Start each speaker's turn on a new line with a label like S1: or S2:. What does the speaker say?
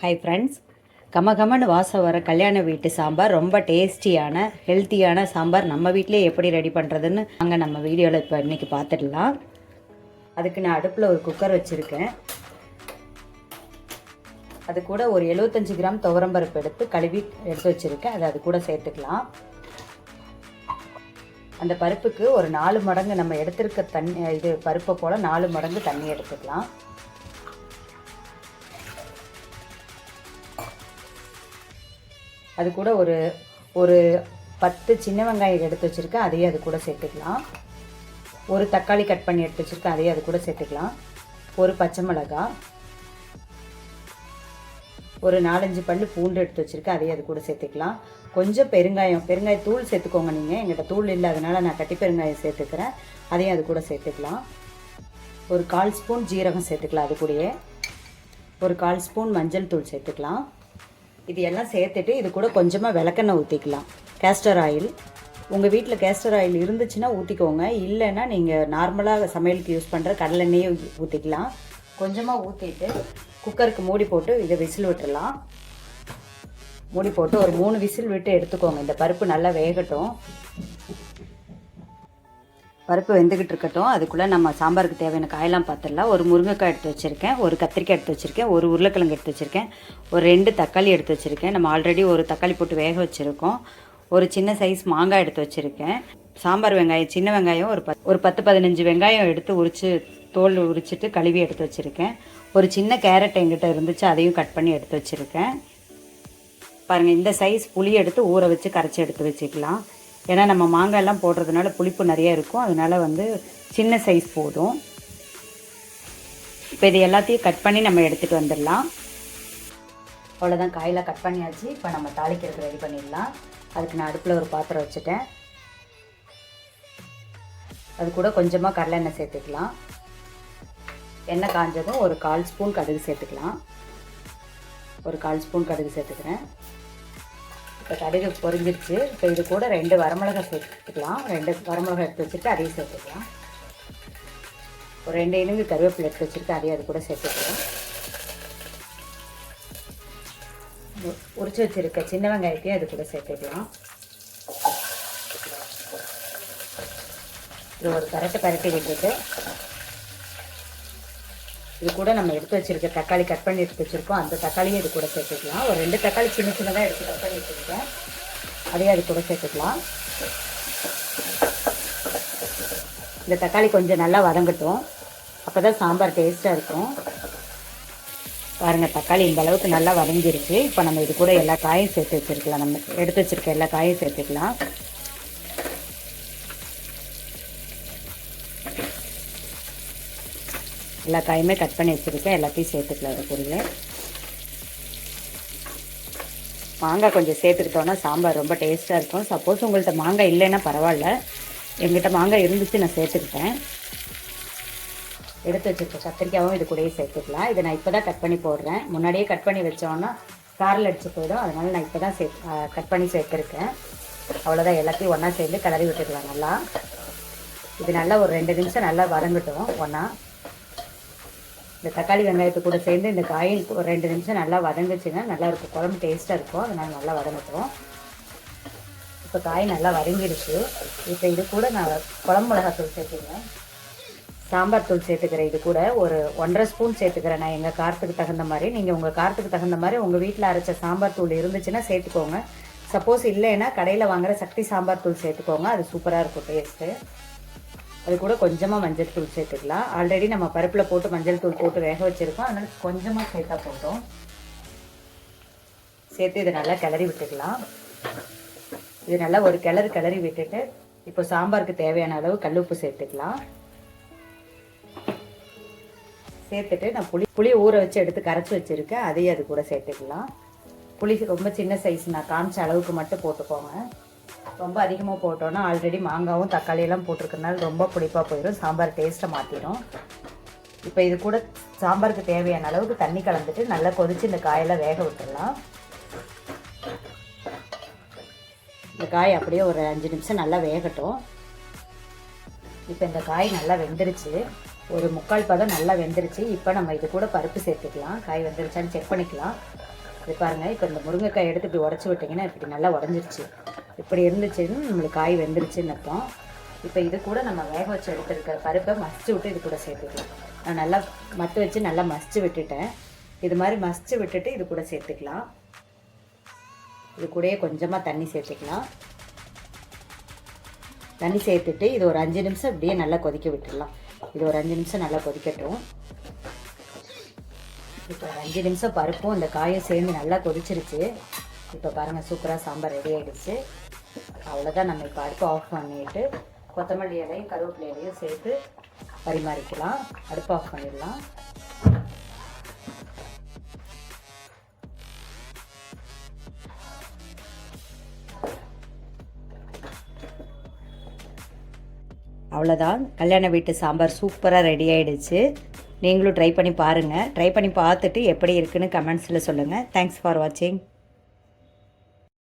S1: Hi friends, கமகமன்னு வாசம் வர கல்யாண வீட்டு சாம்பார் ரொம்ப டேஸ்டியான ஹெல்த்தியான சாம்பார் நம்ம வீட்டிலே எப்படி ரெடி பண்ணுறதுன்னு நாங்கள் நம்ம வீடியோவில் இப்போ இன்றைக்கி பார்த்துடலாம். அதுக்கு நான் அடுப்பில் ஒரு குக்கர் வச்சுருக்கேன். அது கூட ஒரு 75 கிராம் துவரம்பருப்பு எடுத்து கழுவி எடுத்து வச்சுருக்கேன். அது கூட சேர்த்துக்கலாம். அந்த பருப்புக்கு ஒரு 4 மடங்கு நம்ம எடுத்துருக்க தண்ணி, பருப்பை போல் 4 மடங்கு தண்ணி எடுத்துக்கலாம். அது கூட ஒரு 10 சின்ன வெங்காயம் எடுத்து வச்சுருக்கேன், அதையும் அது கூட சேர்த்துக்கலாம். ஒரு தக்காளி கட் பண்ணி எடுத்து வச்சுருக்கேன், அதையும் அது கூட சேர்த்துக்கலாம். ஒரு பச்சை மிளகாய், ஒரு 4-5 பல்லு பூண்டு எடுத்து வச்சுருக்கேன், அதையும் அது கூட சேர்த்துக்கலாம். கொஞ்சம் பெருங்காயத்தூள் சேர்த்துக்கோங்க. நீங்கள் எங்கிட்ட தூள் இல்லை, அதனால் நான் கட்டி பெருங்காயம் சேர்த்துக்கிறேன், அதையும் அது கூட சேர்த்துக்கலாம். ஒரு 1/4 ஸ்பூன் ஜீரகம் சேர்த்துக்கலாம். அது கூடயே ஒரு 1/4 ஸ்பூன் மஞ்சள் தூள் சேர்த்துக்கலாம். இது எல்லாம் சேர்த்துட்டு இது கூட கொஞ்சமாக விளக்கெண்ணெய் ஊற்றிக்கலாம். கேஸ்டர் ஆயில், உங்கள் வீட்டில் கேஸ்டர் ஆயில் இருந்துச்சுன்னா ஊற்றிக்கோங்க. இல்லைன்னா நீங்கள் நார்மலாக சமையலுக்கு யூஸ் பண்ணுற கடலெண்ணெயே ஊற்றிக்கலாம். கொஞ்சமாக ஊற்றிட்டு குக்கருக்கு மூடி போட்டு இதை விசில் விட்டுடலாம். மூடி போட்டு ஒரு 3 விசில் விட்டு எடுத்துக்கோங்க. இந்த பருப்பு நல்லா வேகட்டும். பருப்பு வெந்துக்கிட்டு இருக்கட்டும். அதுக்குள்ளே நம்ம சாம்பாருக்கு தேவையான காயெல்லாம் பார்த்துடலாம். ஒரு முருங்கைக்காய் எடுத்து வச்சுருக்கேன், ஒரு கத்திரிக்காய் எடுத்து வச்சுருக்கேன், ஒரு உருளைக்கிழங்கு எடுத்து வச்சுருக்கேன், ஒரு 2 தக்காளி எடுத்து வச்சுருக்கேன். நம்ம ஆல்ரெடி ஒரு தக்காளி போட்டு வேக வச்சுருக்கோம். ஒரு சின்ன சைஸ் மாங்காய் எடுத்து வச்சுருக்கேன். சாம்பார் வெங்காயம், சின்ன வெங்காயம் ஒரு 10-15 வெங்காயம் எடுத்து தோல் உரிச்சிட்டு கழுவி எடுத்து வச்சுருக்கேன். ஒரு சின்ன கேரட் எங்கிட்ட இருந்துச்சு, அதையும் கட் பண்ணி எடுத்து வச்சுருக்கேன். பாருங்கள், இந்த சைஸ் புளி எடுத்து ஊற வச்சு கரைச்சி எடுத்து வச்சுக்கலாம். ஏன்னா நம்ம மாங்காயெல்லாம் போடுறதுனால புளிப்பு நிறைய இருக்கும், அதனால் சின்ன சைஸ் போதும். இப்போ இது எல்லாத்தையும் கட் பண்ணி நம்ம எடுத்துகிட்டு வந்துடலாம். அவ்வளோதான், காயெல்லாம் கட் பண்ணியாச்சு. இப்போ நம்ம தாளிக்கிறதுக்கு ரெடி பண்ணிடலாம். அதுக்கு நான் அடுப்பில் ஒரு பாத்திரம் வச்சுட்டேன். அது கூட கொஞ்சமாக கடலெண்ணெய் சேர்த்துக்கலாம். எண்ணெய் காஞ்சதும் ஒரு 1/4 ஸ்பூன் கடுகு சேர்த்துக்கலாம். ஒரு 1/4 ஸ்பூன் கடுகு சேர்த்துக்கிறேன். இப்போ கடுகு பொரிஞ்சிருச்சு. இப்போ இது கூட 2 வரமிளகாய் சேர்த்துக்கலாம். 2 வரமிளகாய் எடுத்து வச்சுட்டு அதையும் சேர்த்துக்கலாம். ஒரு 2 இனுங்கு கருவேப்பிலை எடுத்து வச்சுட்டு அதையும் அது கூட சேர்த்துக்கலாம். உரிச்சு வச்சுருக்க சின்ன வெங்காயத்தையும் அது கூட சேர்த்துக்கலாம். இது ஒரு பரட்டி விட்டுட்டு இது கூட நம்ம எடுத்து வச்சுருக்க தக்காளி கட் பண்ணி எடுத்து வச்சுருக்கோம், அந்த தக்காளியும் இது கூட சேர்த்துக்கலாம். ஒரு 2 தக்காளி சின்னதாக எடுத்து கட் பண்ணி வச்சுருக்கேன், அதையும் அது கூட சேர்த்துக்கலாம். இந்த தக்காளி கொஞ்சம் நல்லா வதங்கட்டும், அப்போ தான் சாம்பார் டேஸ்ட்டாக இருக்கும். பாருங்கள், தக்காளி இந்த அளவுக்கு நல்லா வதங்கிருச்சு. இப்போ நம்ம இது கூட எல்லா காயும் சேர்த்து வச்சுருக்கலாம். நம்ம எடுத்து வச்சுருக்க எல்லா காயும் சேர்த்துக்கலாம். எல்லா காயுமே கட் பண்ணி வச்சுருக்கேன், எல்லாத்தையும் சேர்த்துக்கலாம். அது கூட மாங்காய் கொஞ்சம் சேர்த்துக்கிட்டோன்னா சாம்பார் ரொம்ப டேஸ்ட்டாக இருக்கும். சப்போஸ் உங்கள்கிட்ட மாங்காய் இல்லைன்னா பரவாயில்ல, எங்கிட்ட மாங்காய் இருந்துச்சு, நான் சேர்த்துக்கிட்டேன். எடுத்து வச்சுருக்க கத்திரிக்காயும் இது கூடயே சேர்த்துக்கலாம். இதை நான் இப்போ தான் கட் பண்ணி போடுறேன். முன்னாடியே கட் பண்ணி வச்சோன்னா காரில் அடிச்சு போயிடும், அதனால் நான் இப்போ தான் கட் பண்ணி சேர்த்துருக்கேன். அவ்வளோதான், எல்லாத்தையும் ஒன்றா சேர்ந்து கிளறி விட்டுக்கலாம். நல்லா இது நல்லா ஒரு 2 நிமிஷம் நல்லா வதங்கட்டும். ஒன்றா இந்த தக்காளி வெங்காயத்தை கூட சேர்ந்து இந்த காயும் ஒரு 2 நிமிஷம் நல்லா வதங்குச்சுன்னா நல்லாயிருக்கும், குழம்பு டேஸ்ட்டாக இருக்கும். அதனால் நல்லா வதங்கட்டும். இப்போ காய் நல்லா வதங்கிடுச்சு. இப்போ இது கூட நான் குழம்பு மிளகாத்தூள் சேர்த்துக்கிறேன், சாம்பார் தூள் சேர்த்துக்கிறேன். இது கூட ஒரு 1.5 ஸ்பூன் சேர்த்துக்கிறேன். நான் எங்கள் காரத்துக்கு தகுந்த மாதிரி, நீங்கள் உங்கள் காரத்துக்கு தகுந்த மாதிரி உங்கள் வீட்டில் அரைச்ச சாம்பார் தூள் இருந்துச்சுன்னா சேர்த்துக்கோங்க. சப்போஸ் இல்லைன்னா கடையில் வாங்குகிற சக்தி சாம்பார் தூள் சேர்த்துக்கோங்க, அது சூப்பராக இருக்கும் டேஸ்ட்டு. அது கூட கொஞ்சமாக மஞ்சள் தூள் சேர்த்துக்கலாம். ஆல்ரெடி நம்ம பருப்பில் போட்டு மஞ்சள் தூள் போட்டு வேக வச்சுருக்கோம், அதனால் கொஞ்சமாக சேர்த்தா போட்டோம். சேர்த்து இதை நல்லா கிளறி விட்டுக்கலாம். இது நல்லா ஒரு கிளறி விட்டுட்டு இப்போ சாம்பாருக்கு தேவையான அளவு கல் உப்பு சேர்த்துக்கலாம். சேர்த்துட்டு நான் புளி ஊற வச்சு எடுத்து கரைச்சி வச்சுருக்கேன், அதையும் அது கூட சேர்த்துக்கலாம். புளி ரொம்ப சின்ன சைஸ், நான் காமிச்ச அளவுக்கு மட்டும் போட்டுக்கோங்க. ரொம்ப அதிகமாக போட்டோன்னா ஆல்ரெடி மாங்காவும் தக்காளியெல்லாம் போட்டிருக்கனால ரொம்ப புளிப்பாக போயிடும், சாம்பார் டேஸ்ட்டை மாற்றிடும். இப்போ இது கூட சாம்பாருக்கு தேவையான அளவுக்கு தண்ணி கலந்துட்டு நல்லா கொதித்து இந்த காயெல்லாம் வேக விட்டுடலாம். இந்த காய் அப்படியே ஒரு 5 நிமிஷம் நல்லா வேகட்டும். இப்போ இந்த காய் நல்லா வெந்துருச்சு, ஒரு 3/4 பதம் நல்லா வெந்துருச்சு. இப்போ நம்ம இது கூட பருப்பு சேர்த்துக்கலாம். காய் வெந்துருச்சான்னு செக் பண்ணிக்கலாம். இது பாருங்கள், இப்போ இந்த முருங்கைக்காய் எடுத்து இப்படி உடச்சி விட்டிங்கன்னா இப்படி நல்லா உடஞ்சிருச்சு. இப்படி இருந்துச்சுன்னு நம்மளுக்கு காய் வெந்துருச்சுன்னு அர்த்தம். இப்போ இது கூட நம்ம வேக வச்சு எடுத்துருக்க பருப்பை மசிச்சு விட்டு இது கூட சேர்த்துக்கலாம். நான் நல்லா மத்து வச்சு நல்லா மசிச்சு விட்டுட்டேன். இது மாதிரி மசிச்சு விட்டுட்டு இது கூட சேர்த்துக்கலாம். இது கூடயே கொஞ்சமாக தண்ணி சேர்த்துக்கலாம். தண்ணி சேர்த்துட்டு இது ஒரு 5 நிமிஷம் இப்படியே நல்லா கொதிக்க விட்டுடலாம். இது ஒரு 5 நிமிஷம் நல்லா கொதிக்கட்டும். இப்போ 5 நிமிஷம் பருப்பும் இந்த காயும் சேர்ந்து நல்லா கொதிச்சிருச்சு. இப்போ பாருங்கள், சூப்பராக சாம்பார் ரெடி ஆகிடுச்சு. அவ்வளோதான். நம்ம இப்போ அடுப்பு ஆஃப் பண்ணிவிட்டு கொத்தமல்லி இலையும் கருவேப்பிலை இலையும் சேர்த்து பரிமாறிக்கலாம். அடுப்பு ஆஃப் பண்ணிடலாம். அவ்வளோதான், கல்யாண வீட்டு சாம்பார் சூப்பராக ரெடி ஆகிடுச்சு. நீங்களும் ட்ரை பண்ணி பாருங்கள். ட்ரை பண்ணி பார்த்துட்டு எப்படி இருக்குன்னு கமெண்ட்ஸில் சொல்லுங்கள். தேங்க்ஸ் ஃபார் வாட்சிங்.